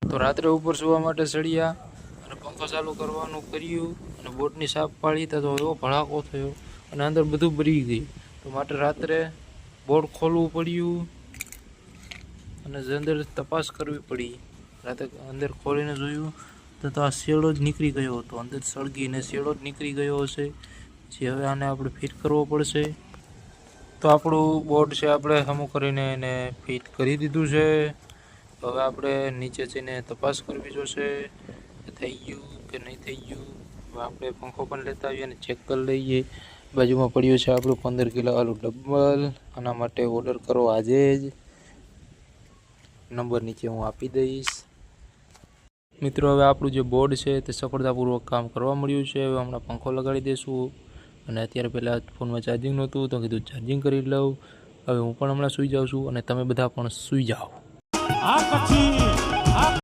તો રાત્રે ઉપર સુવા માટે ચડ્યા અને પંખો ચાલુ કરવાનું કર્યું અને બોટની સાપ પાડી તો એવો ભડાકો થયો અને અંદર બધું ભરી ગયું. તો માટે રાત્રે બોટ ખોલવું પડ્યું અને અંદર તપાસ કરવી પડી. રાતે અંદર ખોલીને જોયું તો આ શેડો જ નીકળી ગયો હતો. અંદર સળગીને શેડો જ નીકળી ગયો હશે. જે હવે આને આપણે ફિટ કરવો પડશે. તો આપણું બોર્ડ છે આપણે હમું કરીને એને ફિટ કરી દીધું છે. હવે આપણે નીચે જઈને તપાસ કરવી જોશે કે થઈ ગયું કે નહીં થઈ ગયું. હવે આપણે પંખો પણ લેતા આવીએ અને ચેક કરી લઈએ. બાજુમાં પડ્યું છે આપણું 15 કિલો આલુ ડબલ. આના માટે ઓર્ડર કરો આજે જ. નંબર નીચે હું આપી દઈશ. મિત્રો હવે આપણું જે બોર્ડ છે તે સફળતાપૂર્વક કામ કરવા મળ્યું છે. હવે હમણાં પંખો લગાડી દઈશું અને અત્યારે પહેલાં ફોનમાં ચાર્જિંગ નહોતું તો કીધું ચાર્જિંગ કરી લઉં. હવે હું પણ હમણાં સૂઈ જાઉં છું અને તમે બધા પણ સૂઈ જાઓ.